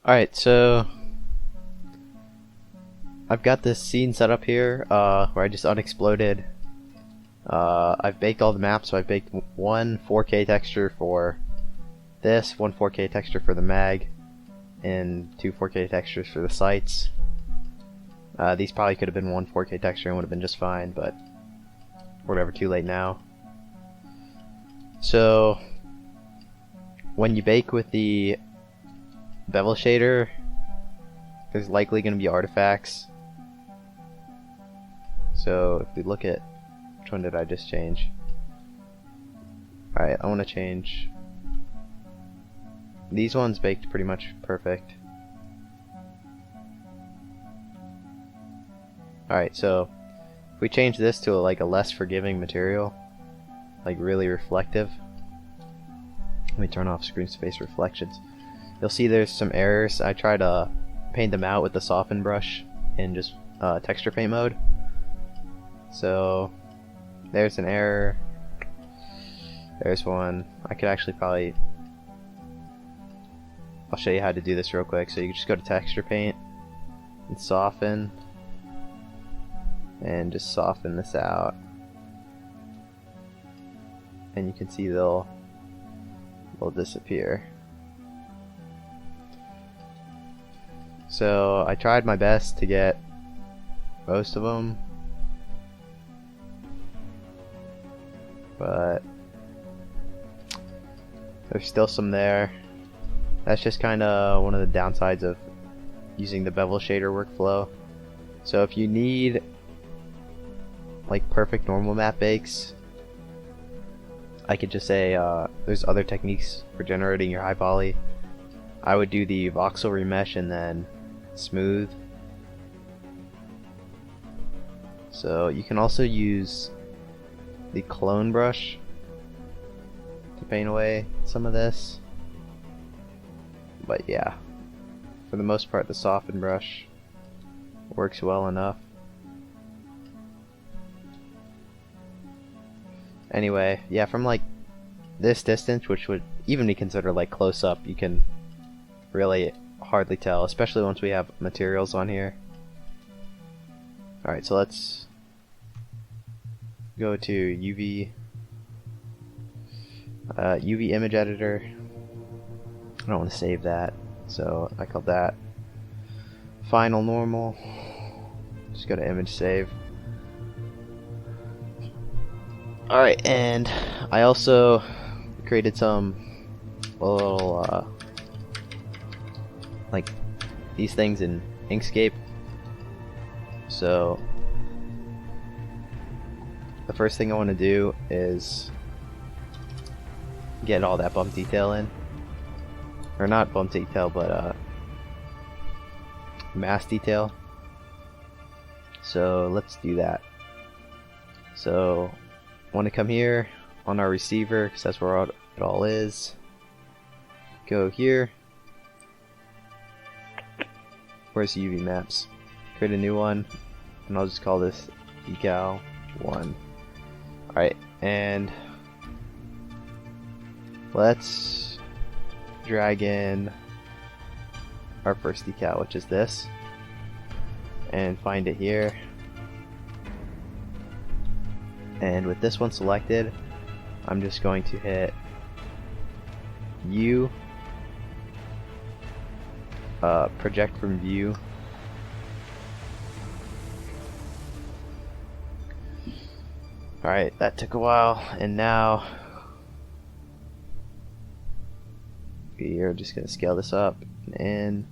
Alright, so I've got this scene set up here where I just unexploded. I've baked all the maps, so I've baked one 4K texture for this, one 4K texture for the mag, and two 4K textures for the sights. These probably could have been one 4K texture and would have been just fine, but whatever, too late now. So when you bake with the bevel shader, there's likely going to be artifacts. So if we look at, which one did I just change? Alright, I want to change these ones. Baked pretty much perfect. Alright, so if we change this to like a less forgiving material, like really reflective, let me turn off screen space reflections. You'll see there's some errors. I try to paint them out with the soften brush in just texture paint mode. So there's an error. There's one. I could actually probably, I'll show you how to do this real quick. So you can just go to texture paint and soften, and just soften this out, and you can see they'll disappear. So I tried my best to get most of them, but there's still some there. That's just kind of one of the downsides of using the bevel shader workflow. So if you need like perfect normal map bakes, I could just say there's other techniques for generating your high poly. I would do the voxel remesh and then smooth. So you can also use the clone brush to paint away some of this, but yeah, for the most part the soften brush works well enough. Anyway, yeah, from like this distance, which would even be considered like close up, you can really hardly tell, especially once we have materials on here. Alright, so let's go to UV image editor. I don't want to save that, so I call that final normal. Just go to image save. Alright, and I also created some little like these things in Inkscape. So the first thing I want to do is get all that bump detail in, or not bump detail, but mass detail. So let's do that. So I want to come here on our receiver, because that's where it all is. Go here. Where's UV maps? Create a new one, and I'll just call this decal 1. Alright, and let's drag in our first decal, which is this, and find it here. And with this one selected, I'm just going to hit U, project from view. Alright, that took a while, and now we are just going to scale this up and in.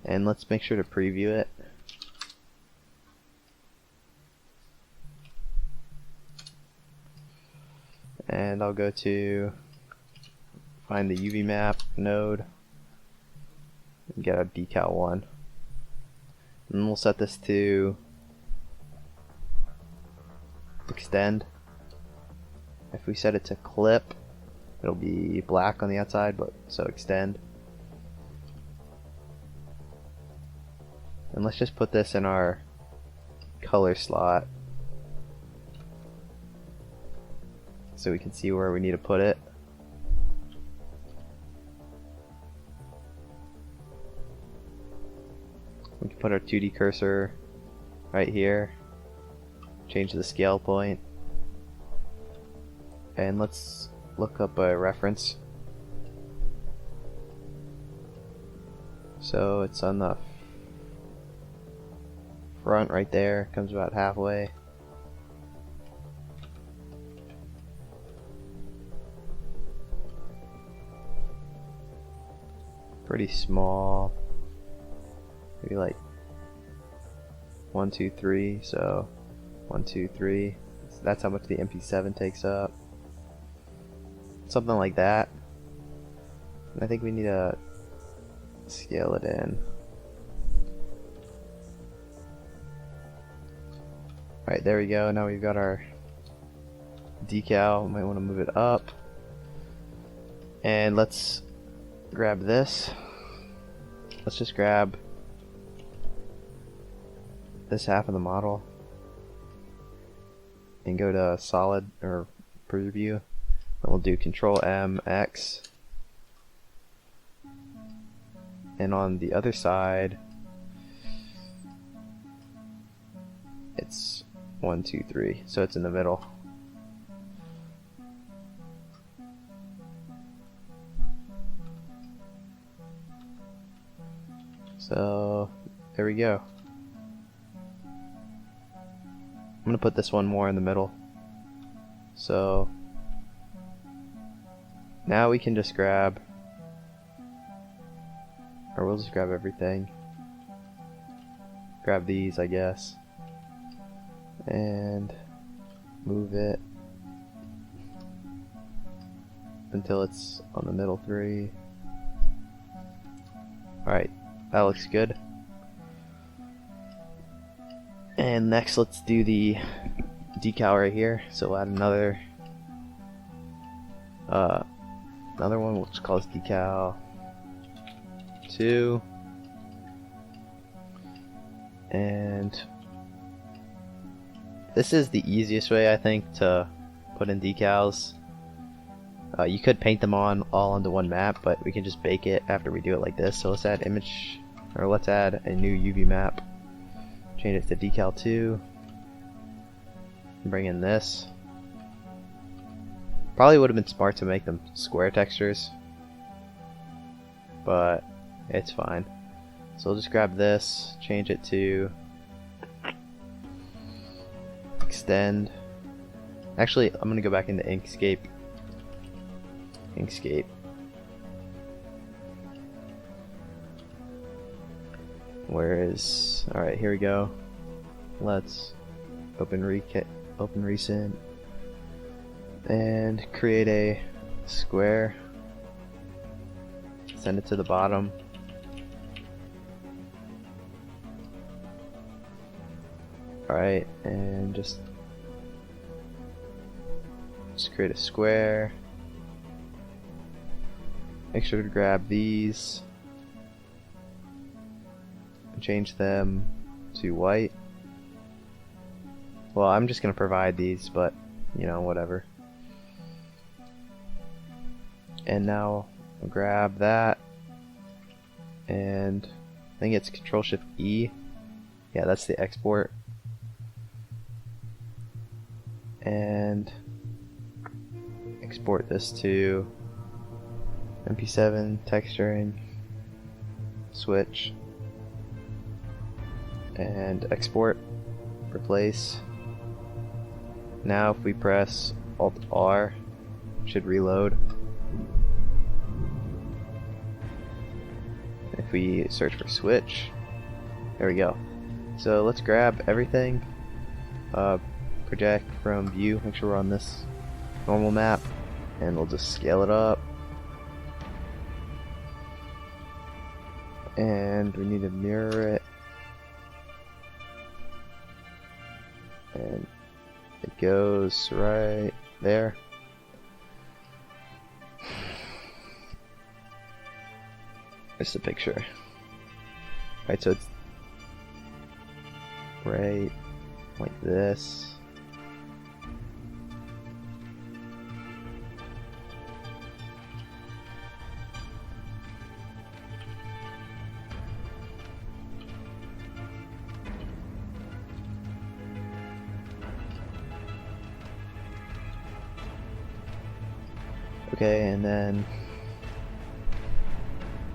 And let's make sure to preview it. And I'll go to find the UV map node and get a decal 1. And we'll set this to extend. If we set it to clip, it'll be black on the outside, but so extend. And let's just put this in our color slot so we can see where we need to put it. We can put our 2D cursor right here, change the scale point, and let's look up a reference. So it's on the front right there, comes about halfway. Pretty small, maybe like 1, 2, 3, so 1, 2, 3. So that's how much the MP7 takes up. Something like that. And I think we need to scale it in. Alright, there we go. Now we've got our decal. Might want to move it up. And let's grab this. Let's just grab this half of the model and go to solid or preview. And we'll do Control M, X. And on the other side, it's 1, 2, 3. So it's in the middle. So there we go. I'm gonna put this one more in the middle. So now we can just grab, or we'll just grab everything. Grab these, I guess, and move it until it's on the middle 3. Alright, that looks good. And next let's do the decal right here. So we'll add another one, we'll just call this decal 2. And this is the easiest way, I think, to put in decals. You could paint them all onto one map, but we can just bake it after we do it like this. So let's add image, or let's add a new UV map. Change it to decal 2. Bring in this. Probably would have been smart to make them square textures, but it's fine. So we'll just grab this, change it to extend. Actually, I'm gonna go back into Inkscape. Where is, alright, here we go. Let's open recent and create a square. Send it to the bottom. Alright, and just create a square. Make sure to grab these and change them to white. Well, I'm just gonna provide these, but you know, whatever. And now I'll grab that, and I think it's Control-Shift-E. Yeah, that's the export. And export this to MP7, texturing, switch, and export, replace. Now if we press Alt-R, it should reload. If we search for switch, there we go. So let's grab everything, project from view, make sure we're on this normal map, and we'll just scale it up. And we need to mirror it. And it goes right there. There's the picture. Right, so it's right like this. Okay, and then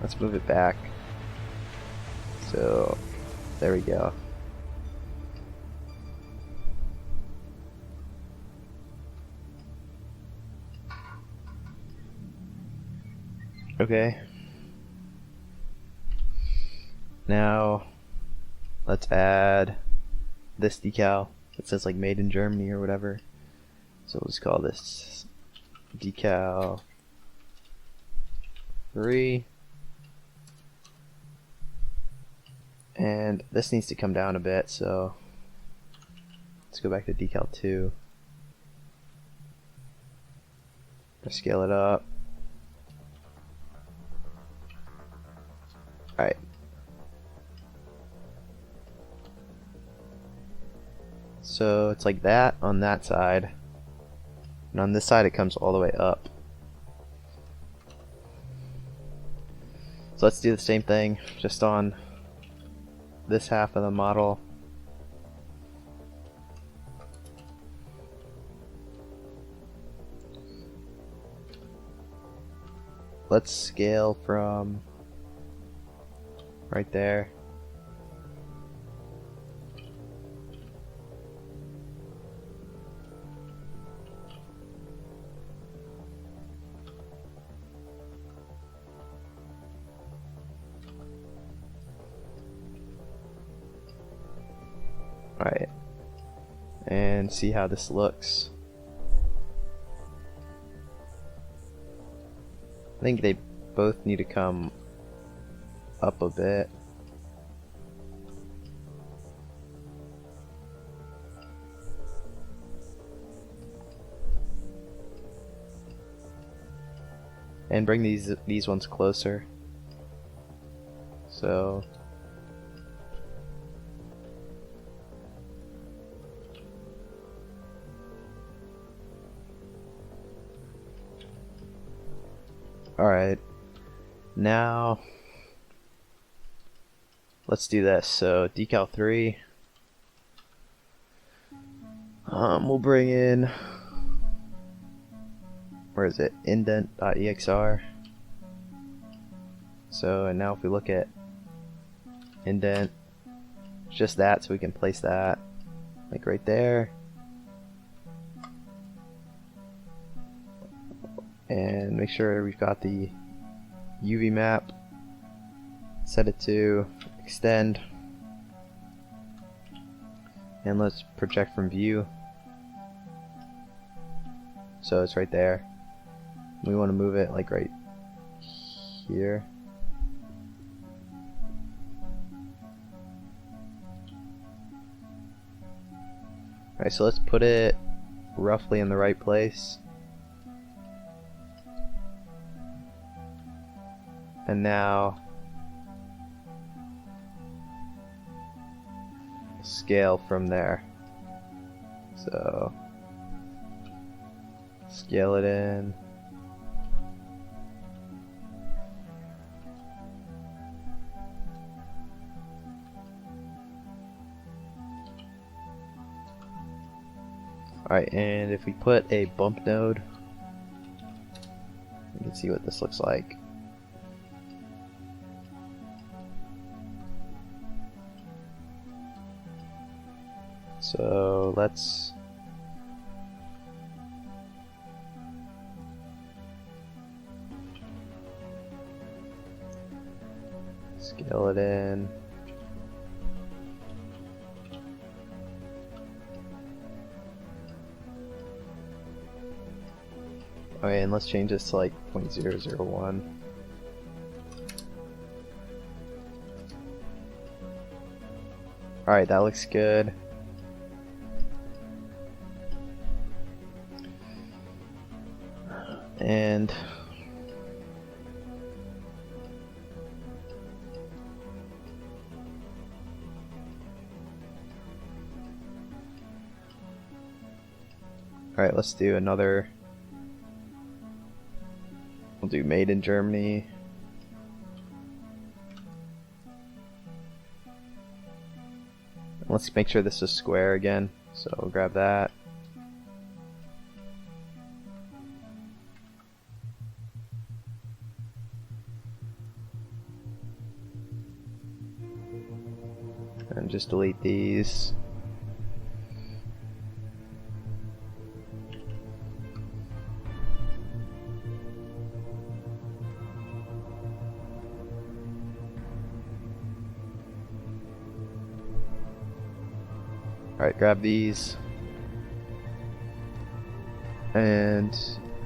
let's move it back. So there we go. Okay. Now let's add this decal. It says like made in Germany or whatever. So we'll just call this decal 3. And this needs to come down a bit, so let's go back to decal 2. Or scale it up. Alright. So it's like that on that side. And on this side it comes all the way up. So let's do the same thing just on this half of the model. Let's scale from right there. Alright, and see how this looks. I think they both need to come up a bit. And bring these ones closer. So alright, now let's do this. So decal 3, we'll bring in, where is it, indent.exr. So, and now if we look at indent, it's just that, so we can place that like right there. And make sure we've got the UV map, set it to extend, and let's project from view. So it's right there. We want to move it like right here. Alright, so let's put it roughly in the right place. And now scale from there. So scale it in. Alright, and if we put a bump node, you can see what this looks like. So let's scale it in. Okay, and let's change this to like 0.001. Alright, that looks good. And alright, let's do another. We'll do made in Germany. And let's make sure this is square again. So we'll grab that. and just delete these. Alright, grab these and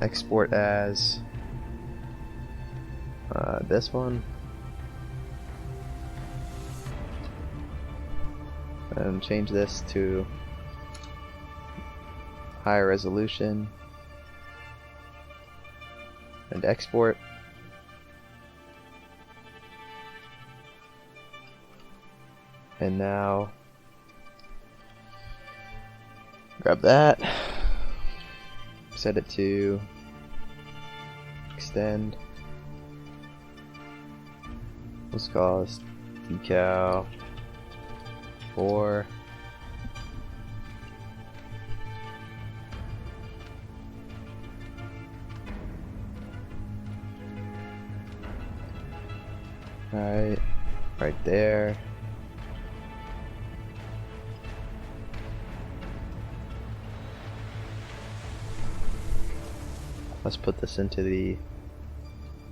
export as this one, and change this to higher resolution and export. And now grab that, set it to extend. Let's call this decal 4. Alright, right there. Let's put this into the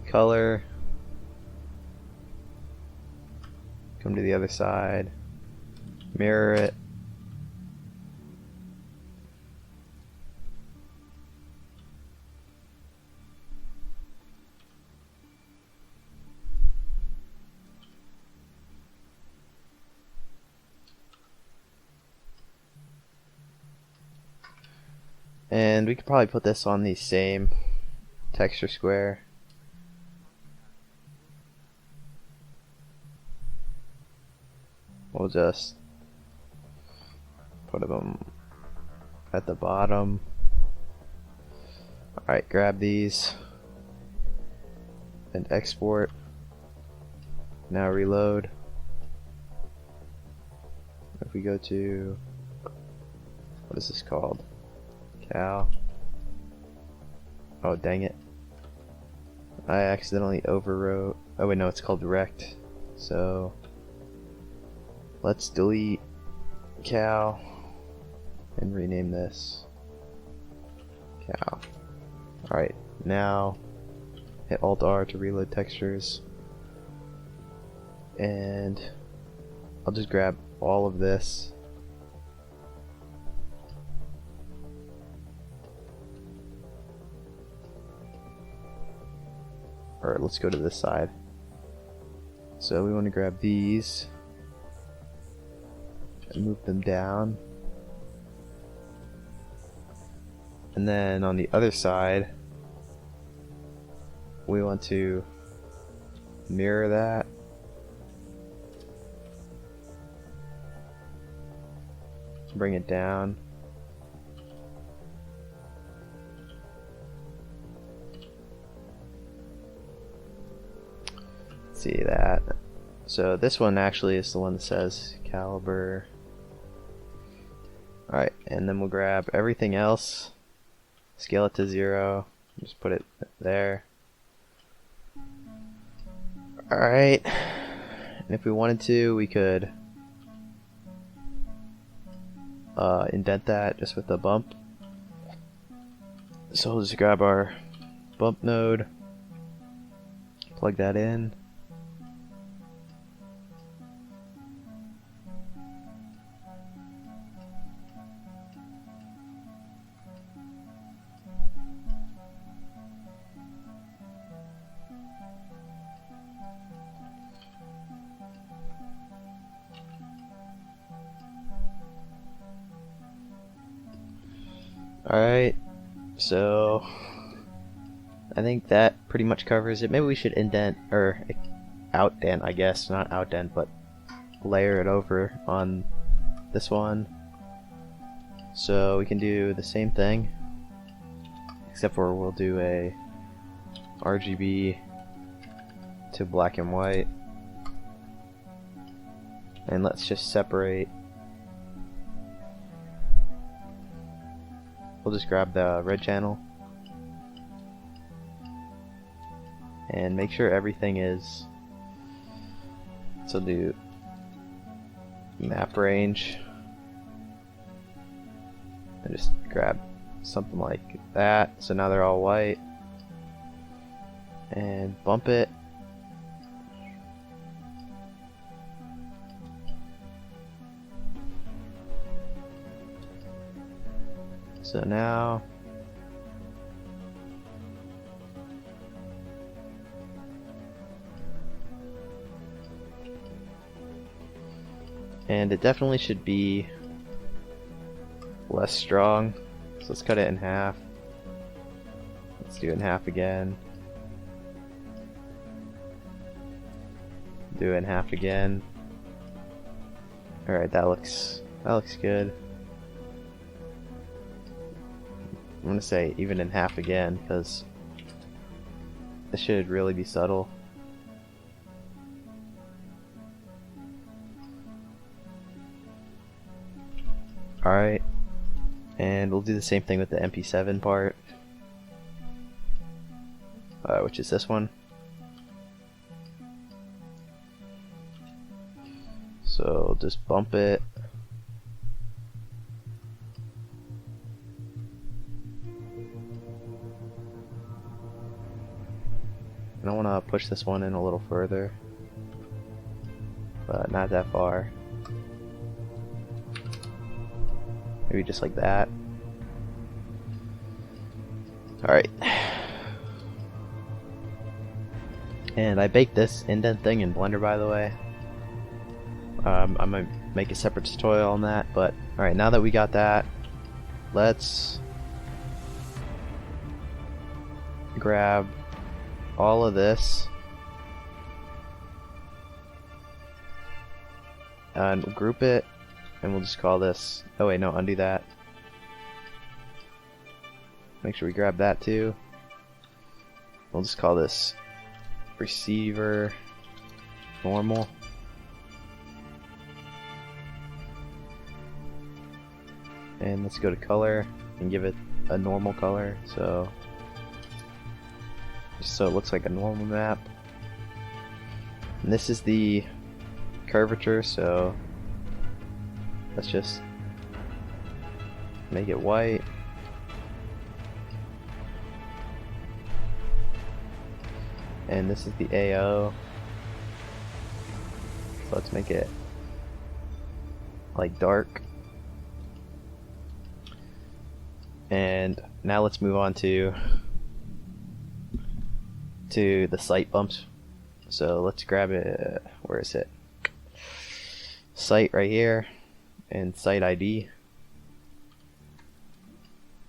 color. Come to the other side, mirror it. And we could probably put this on the same texture square. We'll just put them at the bottom. Alright, grab these and export. Now reload. If we go to, what is this called? Cal. Oh, dang it. I accidentally overwrote. Oh wait, no, it's called rect. So let's delete cal and rename this cal. Alright, now hit Alt R to reload textures, and I'll just grab all of this. Alright, let's go to this side. So we want to grab these and move them down. And then on the other side, we want to mirror that. Bring it down. See that. So this one actually is the one that says caliber. Alright, and then we'll grab everything else, scale it to 0, just put it there. Alright, and if we wanted to, we could indent that just with a bump. So we'll just grab our bump node, plug that in. Alright, so I think that pretty much covers it. Maybe we should indent, or outdent, I guess, not outdent, but layer it over on this one. So we can do the same thing, except for we'll do a RGB to black and white. And let's just separate. We'll just grab the red channel and make sure everything is, so do map range and just grab something like that, so now they're all white, and bump it. So now and it definitely should be less strong, so let's cut it in half. Let's do it in half again. Do it in half again. Alright, that looks good. I'm gonna say even in half again, because this should really be subtle. Alright, and we'll do the same thing with the MP7 part, which is this one. So just bump it. And I want to push this one in a little further, but not that far. Maybe just like that. Alright. And I baked this indent thing in Blender, by the way. I might make a separate tutorial on that, but alright, now that we got that, let's grab all of this and we'll group it, and we'll just call this, oh wait, no, undo that. Make sure we grab that too. We'll just call this receiver normal. And let's go to color and give it a normal color, so just so it looks like a normal map. And this is the curvature, so let's just make it white. And this is the AO, so let's make it like dark. And now let's move on to the sight bumps. So let's grab it, where is it? Sight right here, and sight ID.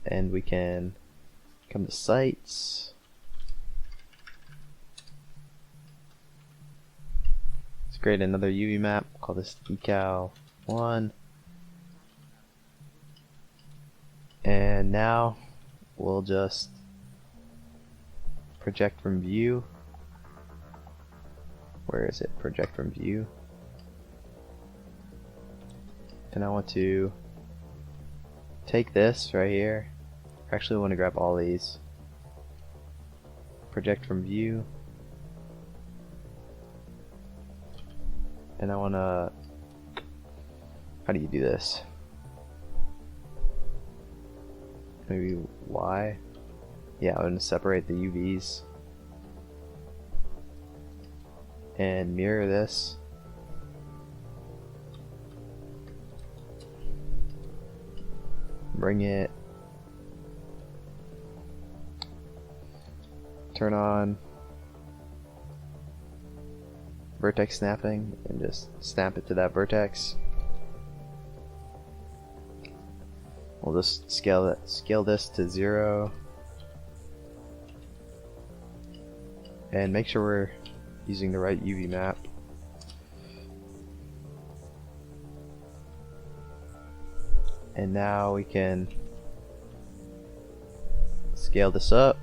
And we can come to sights. Let's create another UV map, call this decal 1. And now we'll just project from view. Where is it? Project from view. And I want to take this right here. Actually, I want to grab all these. Project from view. And I want to, how do you do this? Maybe Y? Yeah, I'm going to separate the UVs and mirror this. Bring it, turn on vertex snapping and just snap it to that vertex. We'll just scale this to 0 and make sure we're using the right UV map. And now we can scale this up.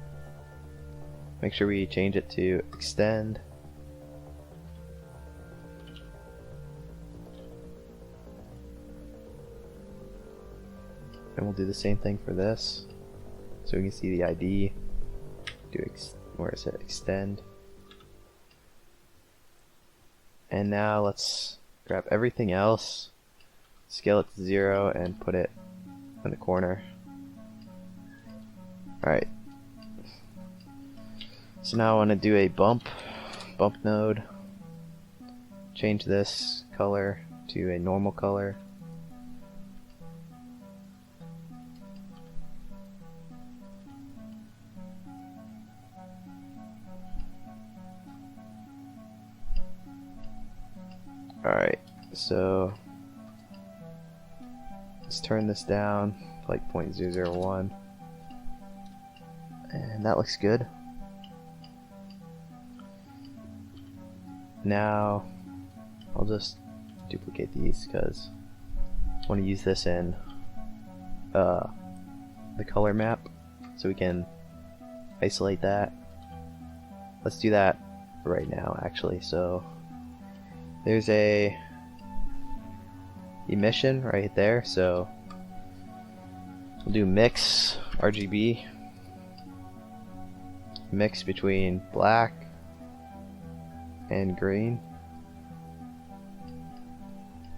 Make sure we change it to extend. And we'll do the same thing for this. So we can see the ID. Where is it? Extend. And now let's grab everything else scale it to 0 and put it in the corner. Alright. So now I want to do a bump node. Change this color to a normal color. Alright, so let's turn this down to like 0.001, and that looks good. Now I'll just duplicate these because I want to use this in the color map so we can isolate that. Let's do that right now actually. So there's a emission right there, so we'll do mix RGB, mix between black and green,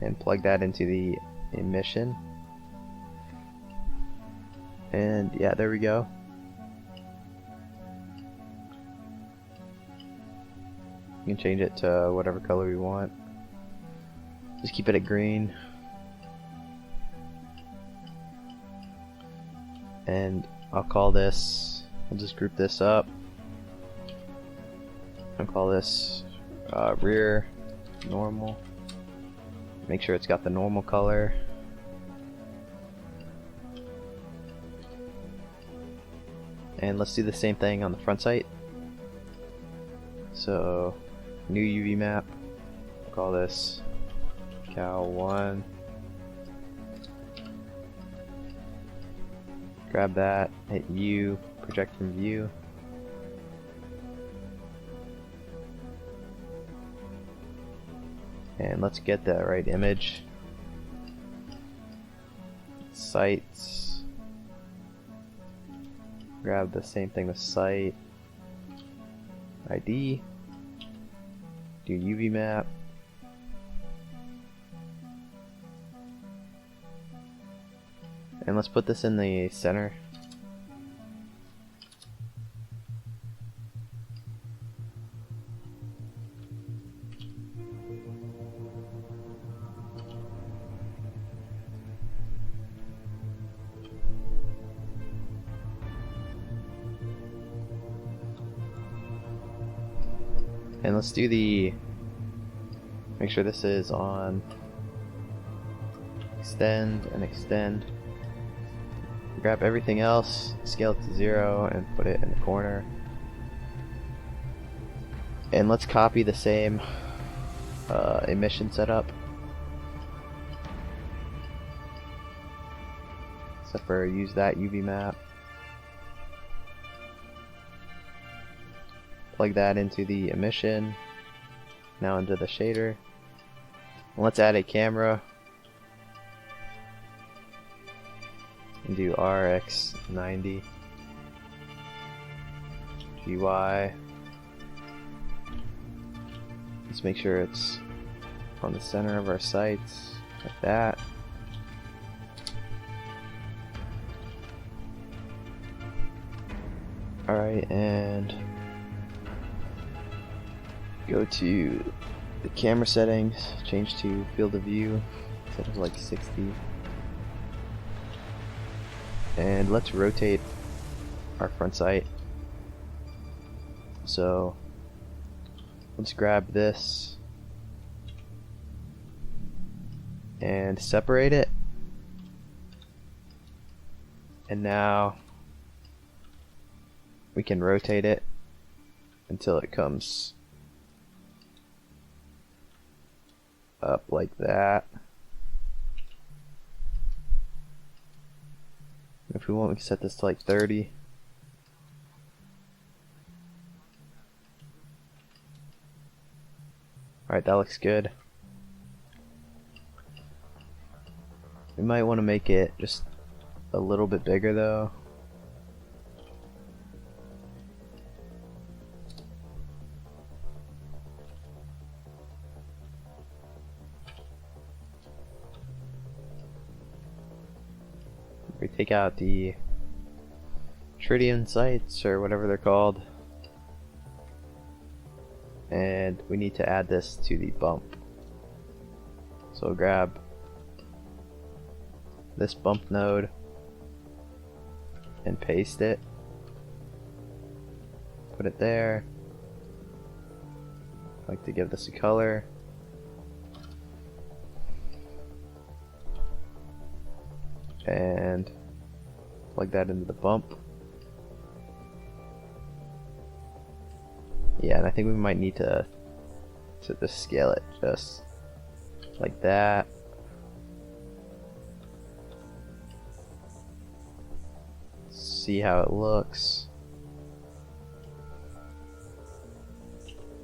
and plug that into the emission, and yeah, there we go. You can change it to whatever color we want. Just keep it at green. And I'll call this, I'll just group this up. I'll call this rear normal. Make sure it's got the normal color. And let's do the same thing on the front sight. So new UV map, call this Cal1. Grab that, hit U, project from view. And let's get that right image. Sights. Grab the same thing with sight. ID. Do UV map. And let's put this in the center. And let's do the, make sure this is on extend and extend. Grab everything else, scale it to 0 and put it in the corner. And let's copy the same emission setup, except for use that UV map. Plug that into the emission, now into the shader. And let's add a camera and do RX90 GY. Let's make sure it's on the center of our sights, like that. Alright, and go to the camera settings, change to field of view instead of like 60, and let's rotate our front sight. So let's grab this and separate it, and now we can rotate it until it comes up like that. If we want, we can set this to like 30. Alright, that looks good. We might want to make it just a little bit bigger though. take out the tritium sites or whatever they're called, and we need to add this to the bump. So grab this bump node and paste it, put it there. I like to give this a color, and plug that into the bump. Yeah, and I think we might need to just scale it just like that. See how it looks.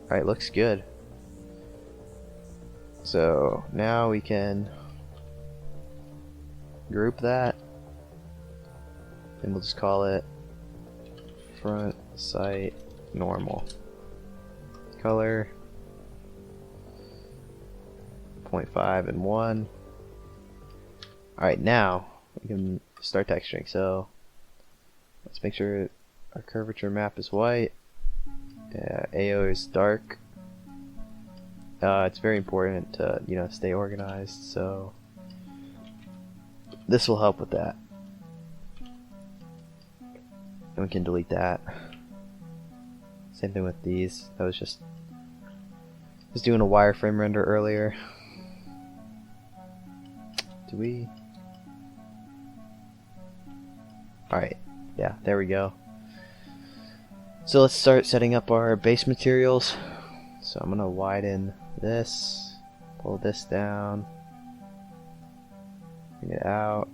Alright, looks good. So now we can group that, and we'll just call it front sight normal. Color 0.5 and 1. Alright, now we can start texturing. So let's make sure our curvature map is white. AO is dark. It's very important to, you know, stay organized, so this will help with that. And we can delete that. Same thing with these. That was just doing a wireframe render earlier. Do we? Alright, yeah, there we go. So let's start setting up our base materials. So I'm gonna widen this, pull this down, bring it out,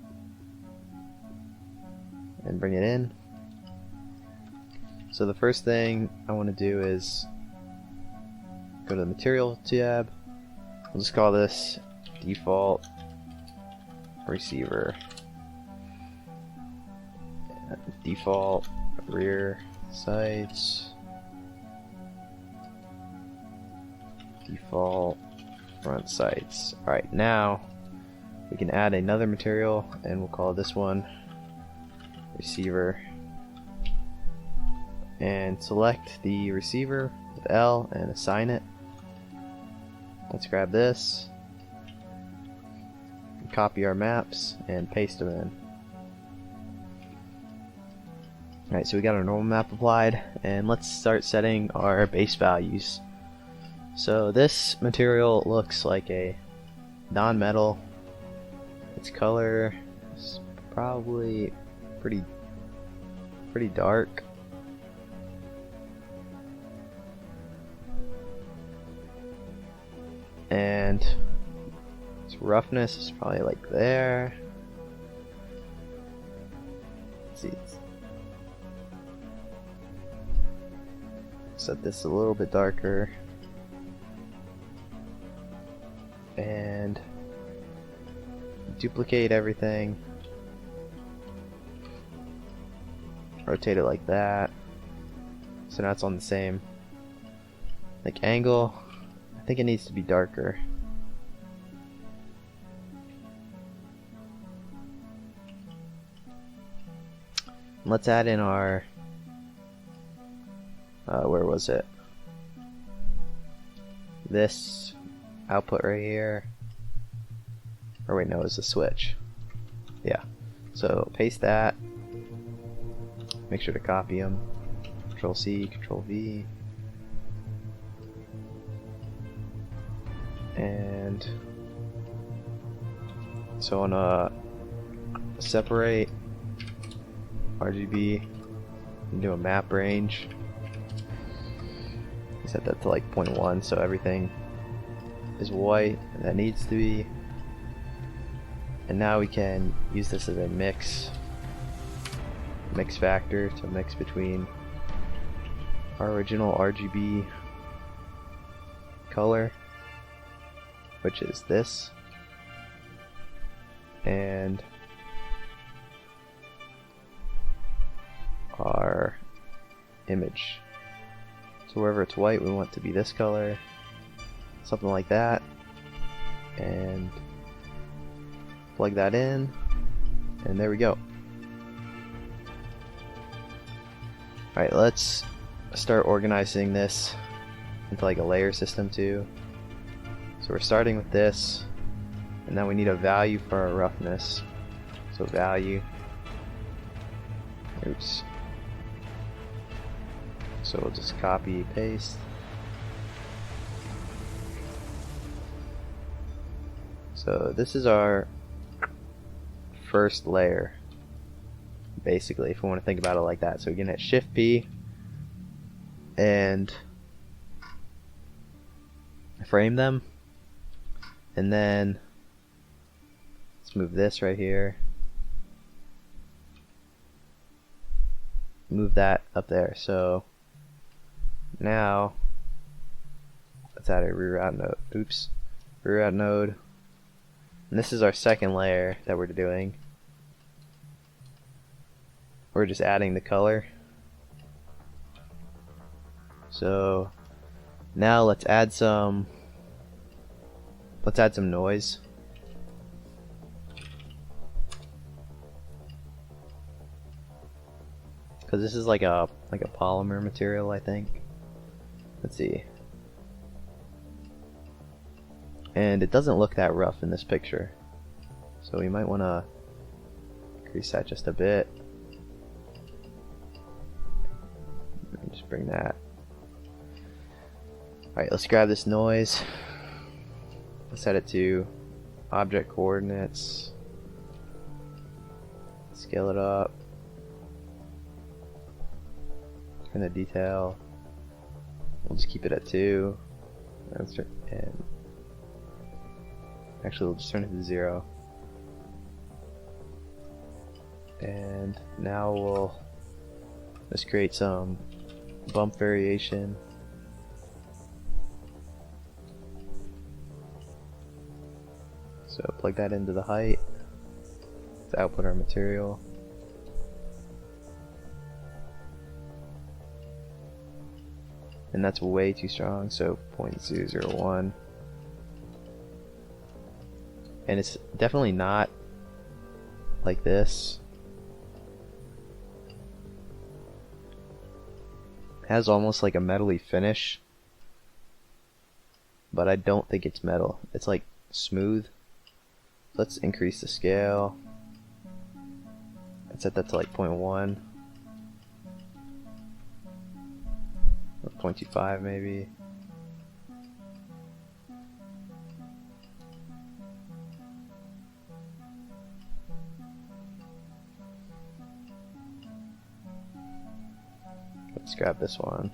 and bring it in. So the first thing I want to do is go to the material tab. We'll just call this default receiver, default rear sights, default front sights. Alright, now we can add another material, and we'll call this one receiver, and select the receiver with L and assign it. Let's grab this, copy our maps, and paste them in. Alright, so we got our normal map applied, and let's start setting our base values. So this material looks like a non-metal. Its color is probably pretty dark. And its roughness is probably like there. Let's see. Set this a little bit darker. And duplicate everything. Rotate it like that. So now it's on the same like angle. I think it needs to be darker. Let's add in our where was it? This output right here. Or wait, no, it's a switch. Yeah. So paste that. Make sure to copy them. Control C, Control V. And so on a separate RGB, and do a map range. Set that to like 0.1, so everything is white, and that needs to be. And now we can use this as a mix factor to mix between our original RGB color, which is this, and our image. So wherever it's white, we want it to be this color, something like that, and plug that in, and there we go. Alright, let's start organizing this into like a layer system too. So we're starting with this, and then we need a value for our roughness. So value. Oops. So we'll just copy, paste. So this is our first layer, basically, if we want to think about it like that. So we can hit Shift P and frame them, and then let's move this right here, move that up there. So now let's add a reroute node. Oops, reroute node. And this is our second layer that we're doing. We're just adding the color. So now let's add some noise. Because this is like a polymer material, I think. Let's see. And it doesn't look that rough in this picture, so we might want to increase that just a bit. Just bring that. Alright, let's grab this noise. Let's set it to object coordinates. Scale it up. Turn the detail. We'll just keep it at 2. And actually, we'll just turn it to 0. And now we'll just create some bump variation. So plug that into the height to output our material. And that's way too strong, so 0.001. And it's definitely not like this. It has almost like a metally finish, but I don't think it's metal. It's like smooth. Let's increase the scale. Let's set that to like 0.1 or 0.25 maybe. Let's grab this one.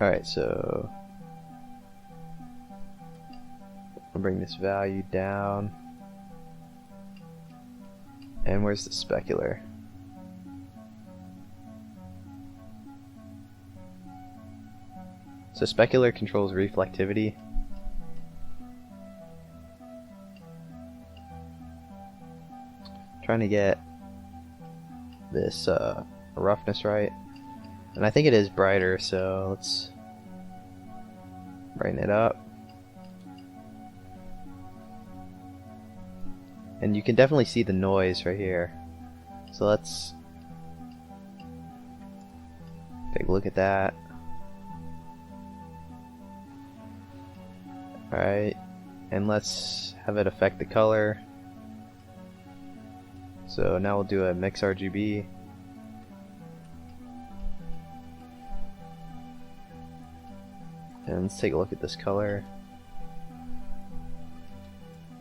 Alright, so I'll bring this value down. And where's the specular? So specular controls reflectivity. Trying to get this roughness right, and I think it is brighter, so let's brighten it up. And you can definitely see the noise right here, so let's take a look at that. Alright, and let's have it affect the color. So now we'll do a mix RGB. And let's take a look at this color.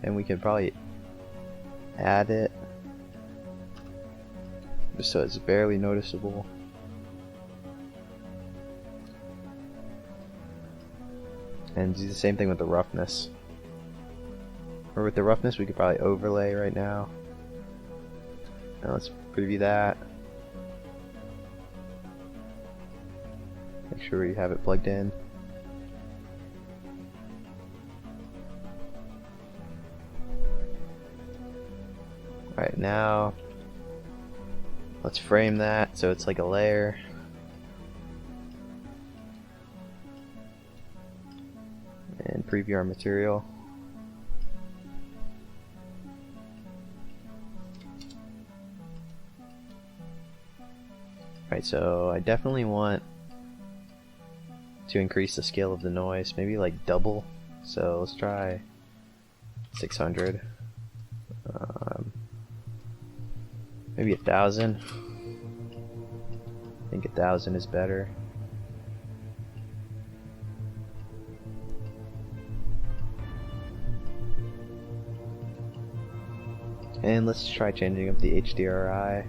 And we can probably add it just so it's barely noticeable. And do the same thing with the roughness. Or with the roughness we could probably overlay right now. Now let's preview that. Make sure we have it plugged in. Alright, now let's frame that so it's like a layer. And preview our material. Alright, so I definitely want to increase the scale of the noise, maybe like double. So let's try 600. Maybe 1,000. I think 1,000 is better. And let's try changing up the HDRI.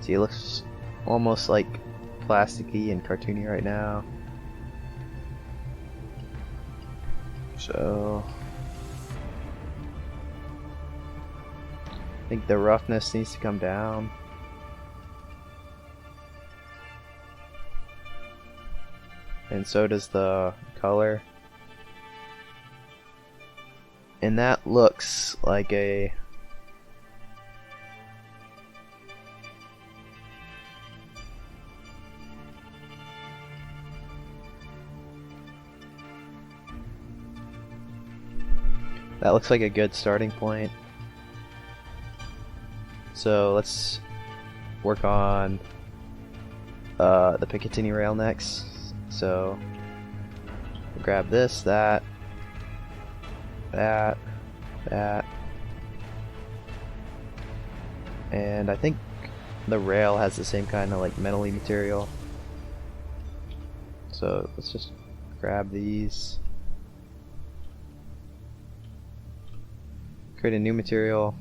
See, it looks almost like plasticky and cartoony right now. So I think the roughness needs to come down. And so does the color. And that looks like a good starting point. So let's work on the Picatinny rail next. So we'll grab this, that, and I think the rail has the same kind of like metally material. So let's just grab these, create a new material,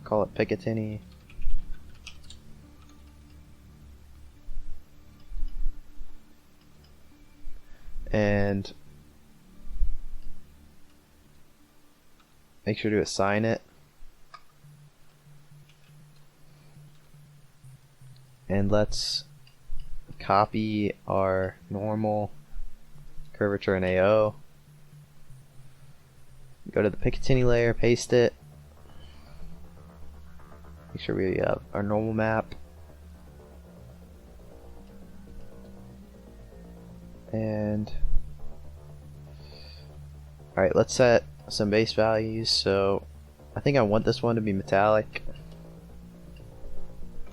call it Picatinny. And make sure to assign it. And let's copy our normal curvature and AO. Go to the Picatinny layer, paste it. Make sure we have our normal map. And alright, let's set some base values. So I think I want this one to be metallic.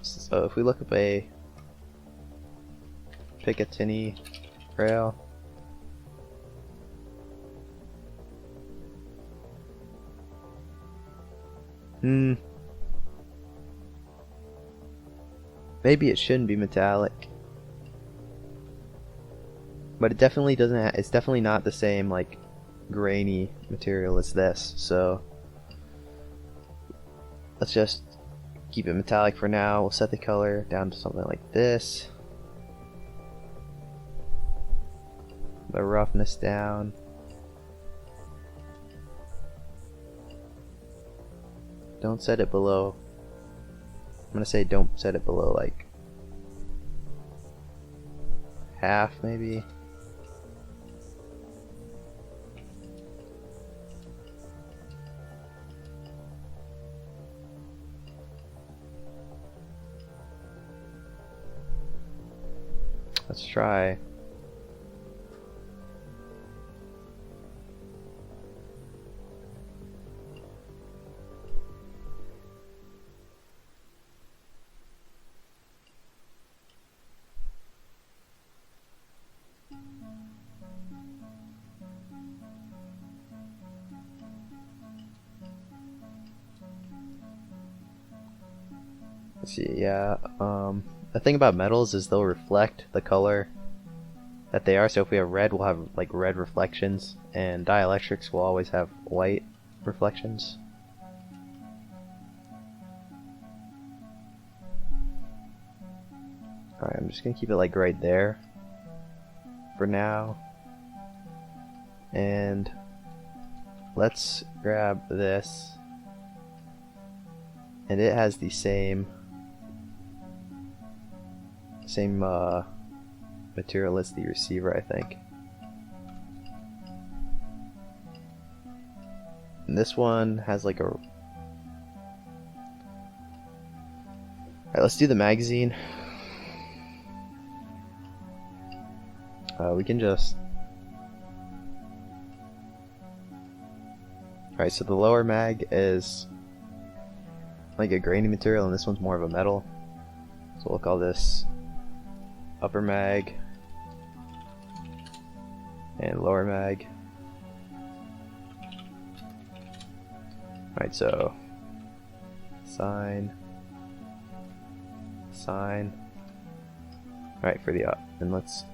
So if we look up a Picatinny rail, maybe it shouldn't be metallic. But it definitely doesn't it's definitely not the same like grainy material as this. So let's just keep it metallic for now. We'll set the color down to something like this. The roughness down. Don't set it below. I'm gonna say don't set it below like half maybe. Let's try. Let's see, yeah, the thing about metals is they'll reflect the color that they are. So if we have red, we'll have like red reflections, and dielectrics will always have white reflections. Alright, I'm just gonna keep it like right there for now. And let's grab this, and it has the same material as the receiver, I think. And this one has like a... Alright, let's do the magazine. We can just... Alright, so the lower mag is like a grainy material and this one's more of a metal. So we'll call this upper mag and lower mag. Alright, so sine. Alright, for the up, and let's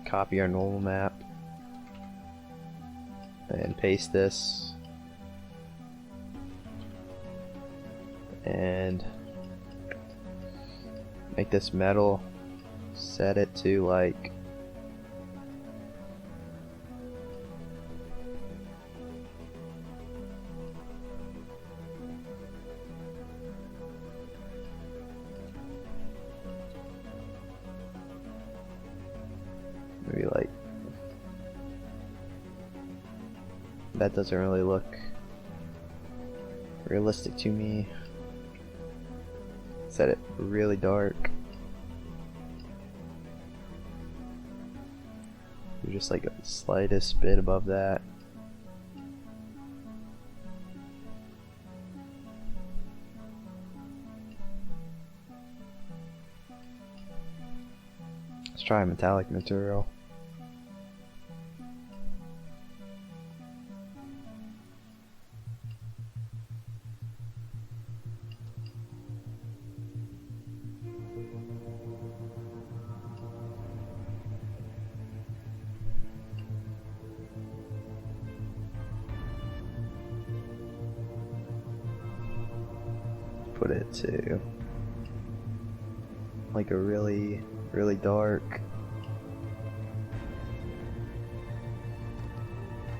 copy our normal map and paste this and make this metal, set it to like maybe like that. Doesn't really look realistic to me. Set it really dark. Just like a slightest bit above that. Let's try a metallic material. Put it to like a really dark.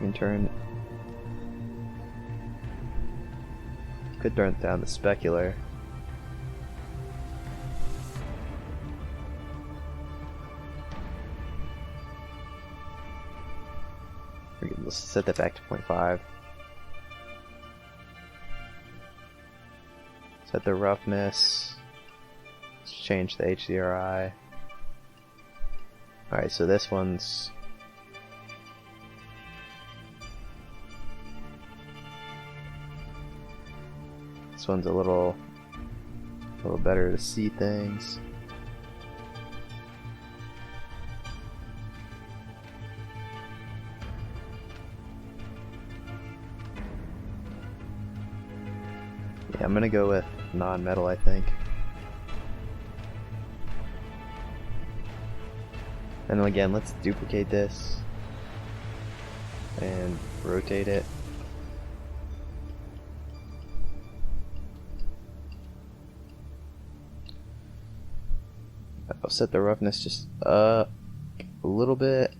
You can could turn down the specular. Let's set that back to 0.5. Set the roughness. Let's change the HDRI. Alright, so this one's a little better to see things. Yeah, I'm gonna go with non-metal, I think. And then again, let's duplicate this and rotate it. I'll set the roughness just up a little bit.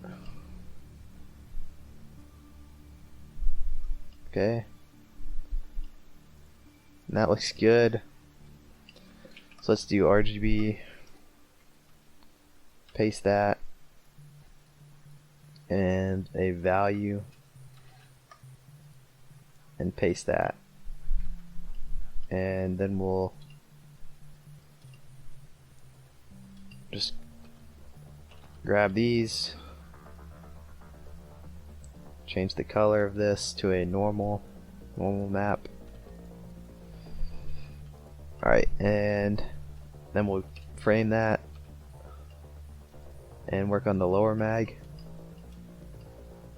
Okay. And that looks good. So let's do RGB. Paste that. And a value. And paste that. And then we'll just grab these, change the color of this to a normal map. Alright, and then we'll frame that and work on the lower mag.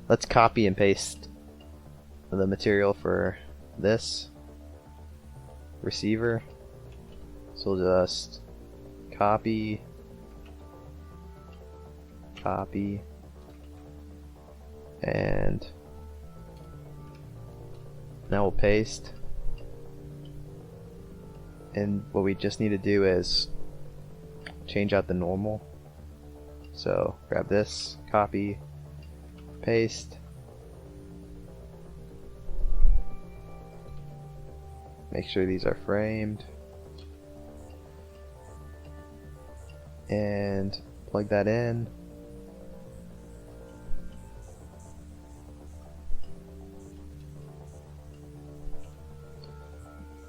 Let's copy and paste the material for this receiver. So we'll just copy, and now we'll paste. And what we just need to do is change out the normal. So grab this, copy, paste, make sure these are framed, and plug that in.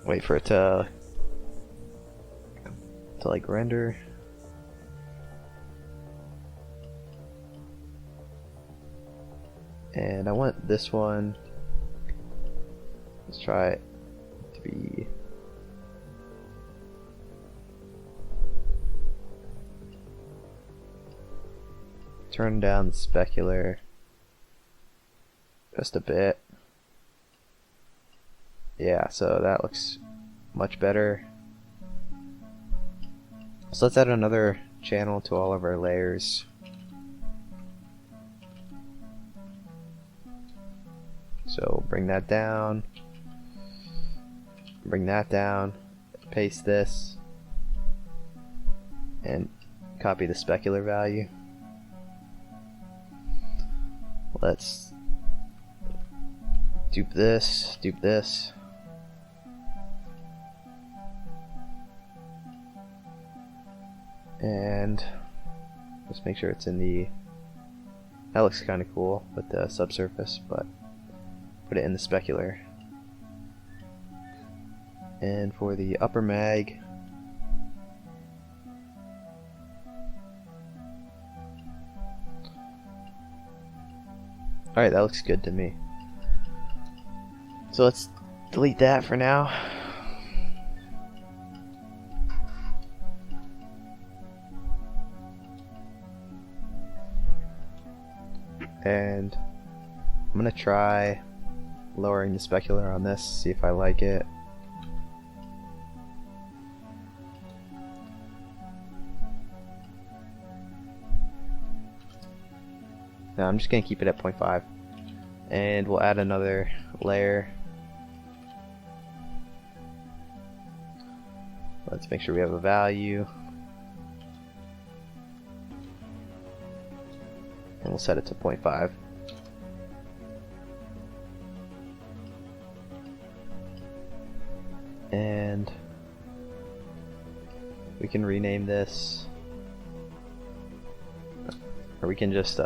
Wait for it to like render. And I want this one Let's try it to be turn down the specular just a bit. Yeah, so that looks much better. So let's add another channel to all of our layers. So bring that down, paste this, and copy the specular value. Let's dupe this, and let's make sure it's in the, that looks kind of cool with the subsurface, but put it in the specular. And for the upper mag, alright, that looks good to me. So let's delete that for now. And I'm gonna try lowering the specular on this, see if I like it. No, I'm just gonna keep it at 0.5, and we'll add another layer. Let's make sure we have a value, and we'll set it to 0.5. And we can rename this, or we can just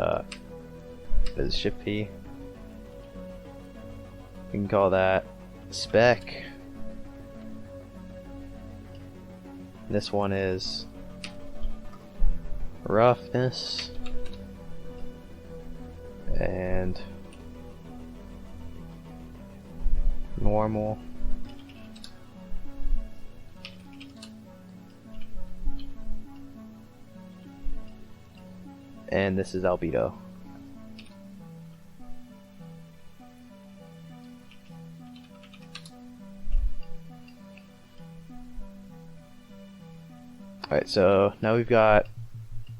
is shift P. We can call that spec. This one is roughness, and normal. And this is albedo. Alright, so now we've got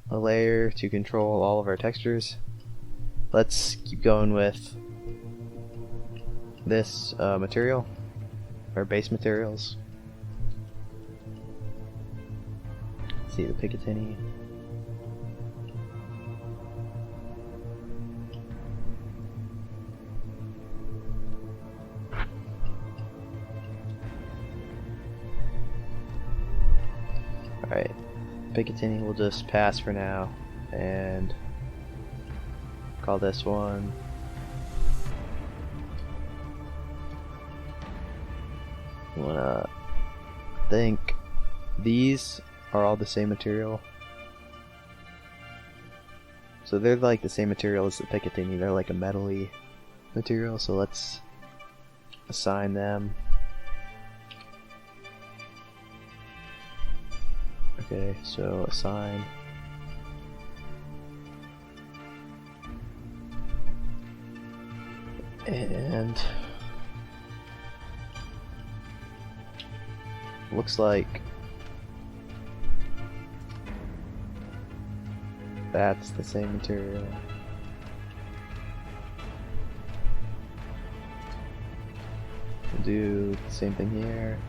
a layer to control all of our textures. Let's keep going with this material, our base materials. Let's see the Picatinny. Alright, Picatinny will just pass for now, and call this one you wanna think these are all the same material, so they're like the same material as the Picatinny. They're like a metally material, so let's assign them. Okay, so assign and looks like that's the same material. We'll do the same thing here.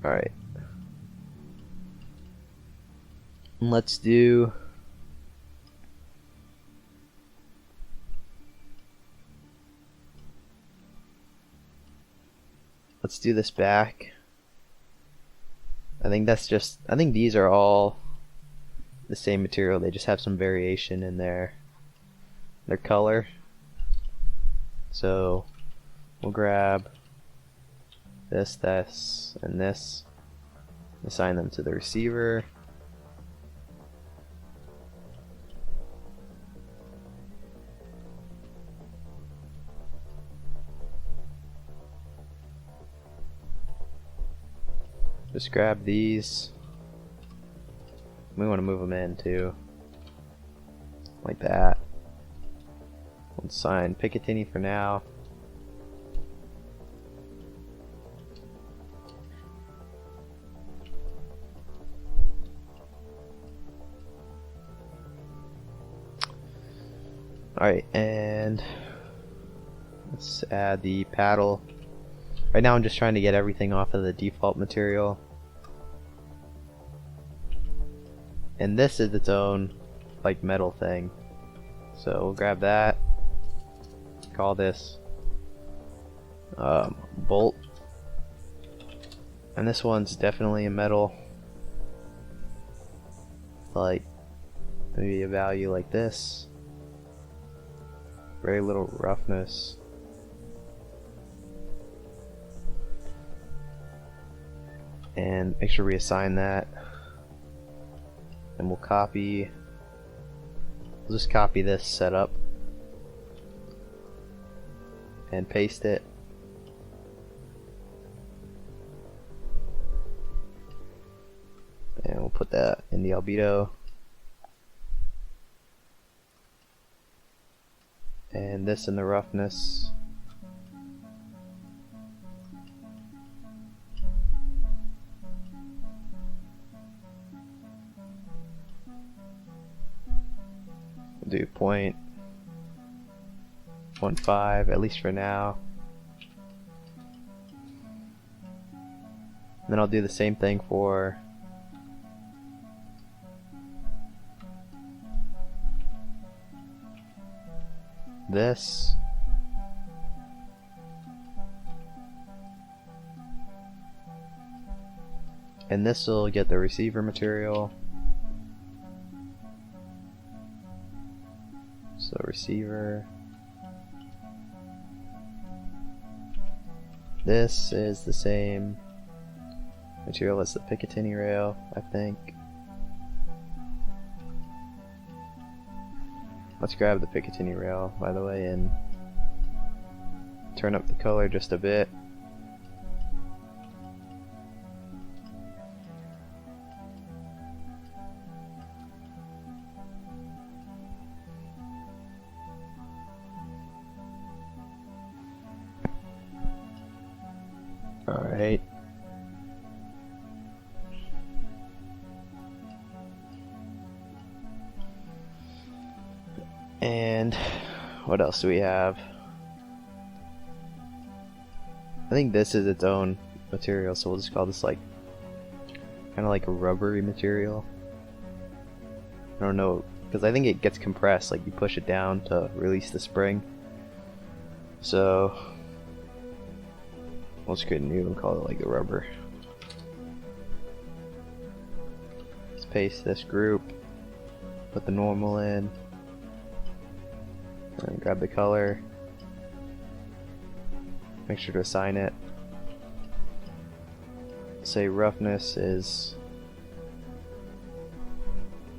Alright. Let's do this back. I think these are all the same material. They just have some variation in their color. So we'll grab this, and this, Assign them to the receiver. Just grab these. We want to move them in too, like that. We'll assign Picatinny for now. Alright, and let's add the paddle. Right now I'm just trying to get everything off of the default material. And this is its own like metal thing. So we'll grab that. Call this bolt. And this one's definitely a metal. Like maybe a value like this. Very little roughness. And make sure we assign that. And we'll copy. We'll just copy this setup and paste it. And we'll put that in the albedo. And this in the roughness. We'll do 0.15 at least for now. And then I'll do the same thing for this. And this will get the receiver material. So receiver. This is the same material as the Picatinny rail, I think. Let's grab the Picatinny rail, by the way, and turn up the color just a bit. Alright. And what else do we have? I think this is its own material, so we'll just call this like kind of like a rubbery material. I don't know, because I think it gets compressed, like you push it down to release the spring. So we'll just create a new and call it like a rubber. Let's paste this group, put the normal in. And grab the color. Make sure to assign it. Say roughness is.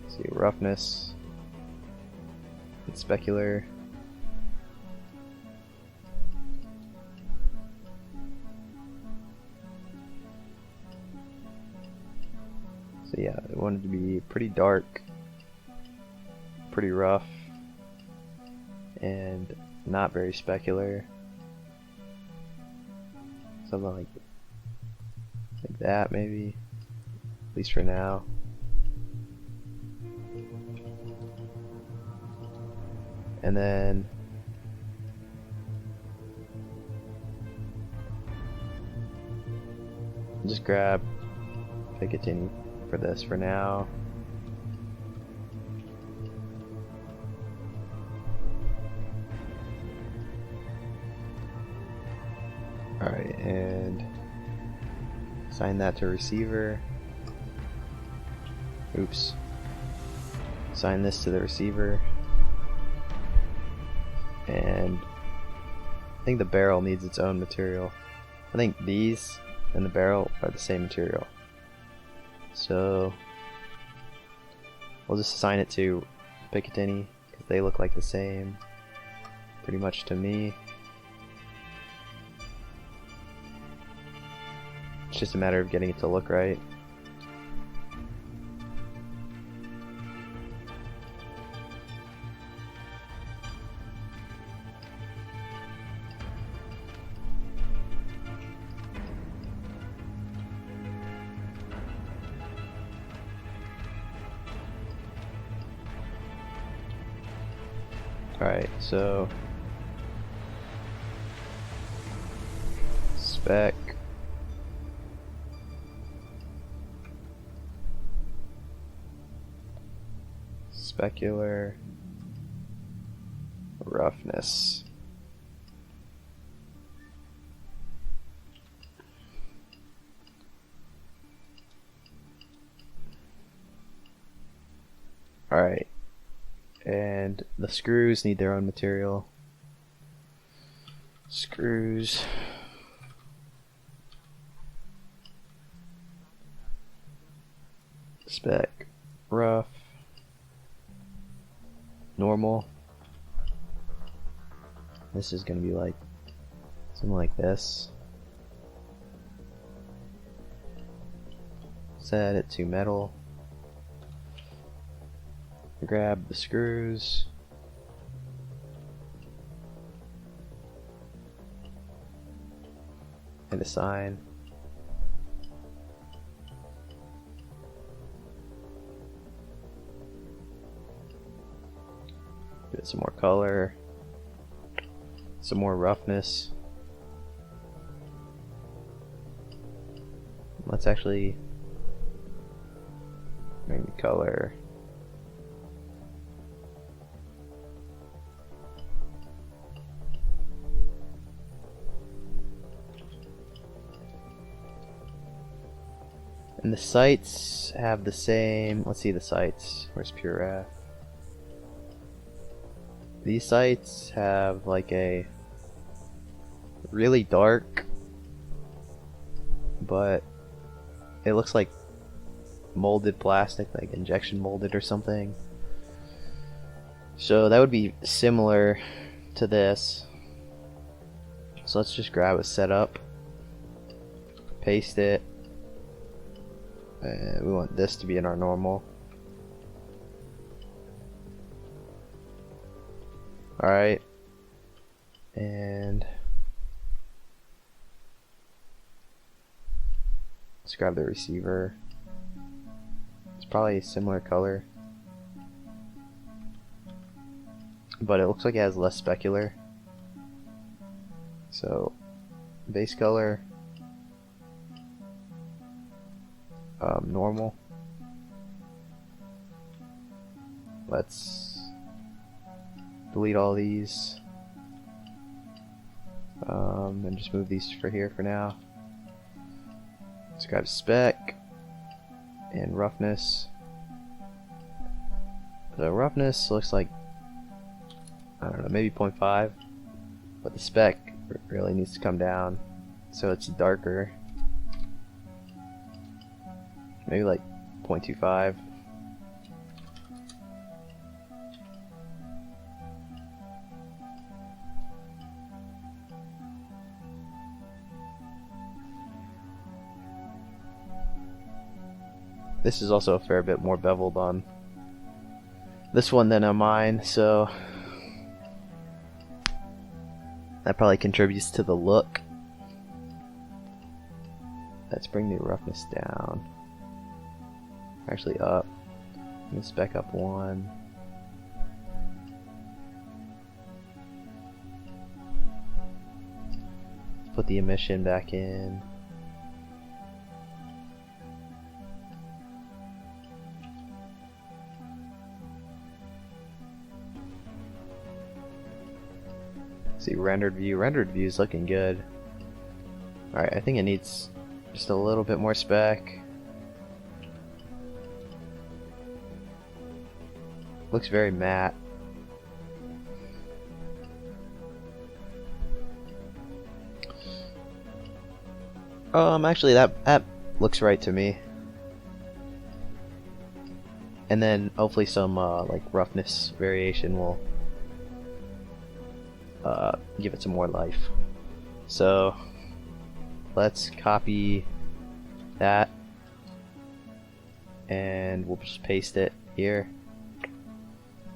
See roughness. And specular. So yeah, I wanted to be pretty dark, pretty rough, and not very specular. Something like that maybe, at least for now. And then just grab Picatinny for this for now. Alright, and assign that to receiver. Oops. Assign this to the receiver. And I think the barrel needs its own material. I think these and the barrel are the same material. So we'll just assign it to Picatinny because they look like the same pretty much to me. It's just a matter of getting it to look right. Alright, so spec, specular, roughness. Alright. And the screws need their own material. Screws. Spec. Rough. Normal. This is going to be like something like this. Set it to metal. Grab the screws. And assign. Give it some more color. Some more roughness. Let's actually make the color and the sights have the same. Let's see the sights. Where's Pure Wrath? These sights have like a really dark, but it looks like molded plastic, like injection molded or something. So that would be similar to this. So let's just grab a setup, paste it. We want this to be in our normal. Alright. And let's grab the receiver. It's probably a similar color, but it looks like it has less specular. So base color, normal. Let's delete all these and just move these for here for now. Let's grab spec and roughness. The roughness looks like, I don't know, maybe 0.5, but the spec really needs to come down so it's darker. Maybe like 0.25. This is also a fair bit more beveled on this one than on mine, so that probably contributes to the look. Let's bring the roughness down. Actually up. I'm gonna spec up one. Put the emission back in. See, rendered view is looking good. Alright, I think it needs just a little bit more spec. Looks very matte. Actually that looks right to me. and then hopefully some like roughness variation will give it some more life. So let's copy that and we'll just paste it here.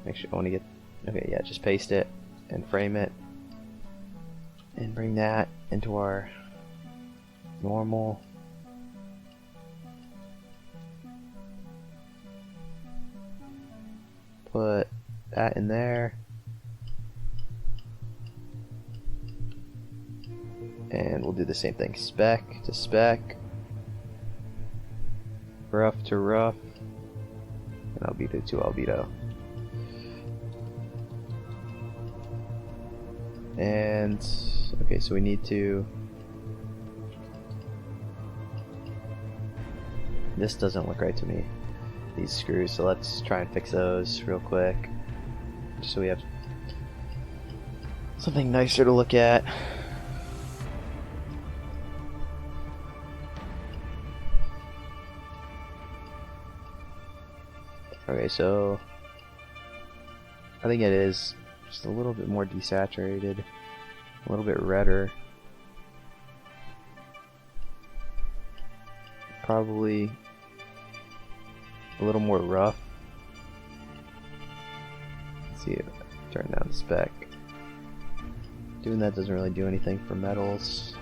Make sure I want to get, okay, yeah, just paste it and frame it and bring that into our normal. Put that in there. And we'll do the same thing, spec to spec, rough to rough, and albedo to albedo. And okay, so we need to, this doesn't look right to me, these screws, so let's try and fix those real quick just so we have something nicer to look at. Okay, so I think it is just a little bit more desaturated, a little bit redder, probably a little more rough. Let's see, turn down the spec. Doing that doesn't really do anything for metals.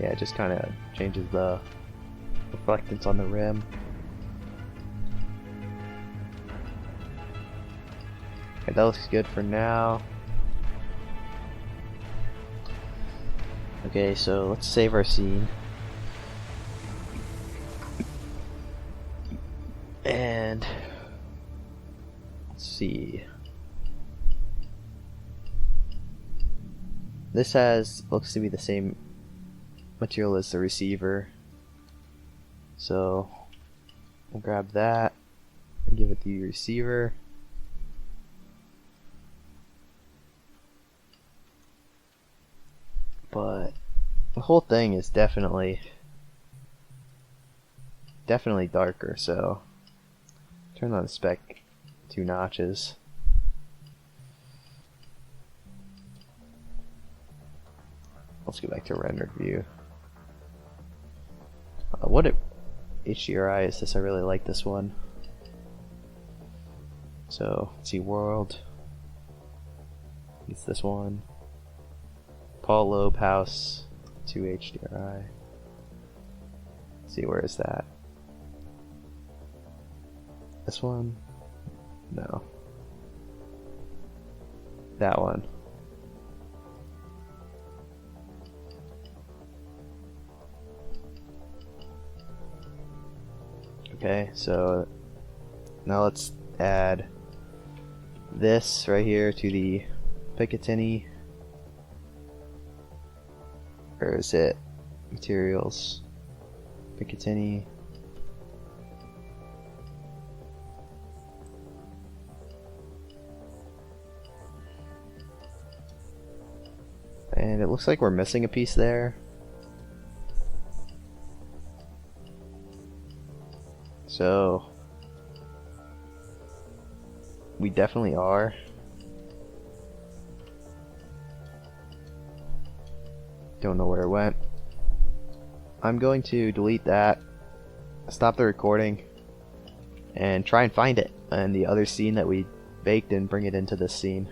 Yeah, it just kind of changes the reflectance on the rim. Okay, that looks good for now. Okay, so let's save our scene. And let's see. This looks to be the same material as the receiver. So we'll grab that and give it the receiver. But the whole thing is definitely darker, so turn on the spec 2 notches. Let's go back to rendered view. What HDRI is this? I really like this one. So let's see, world. It's this one. Paul Loeb House 2 HDRI. Let's see, where is that? This one? No. That one. Okay, so now let's add this right here to the Picatinny. Where is it? Materials. Picatinny. And it looks like we're missing a piece there. So we definitely are. Don't know where it went. I'm going to delete that, stop the recording, and try and find it in the other scene that we baked and bring it into this scene.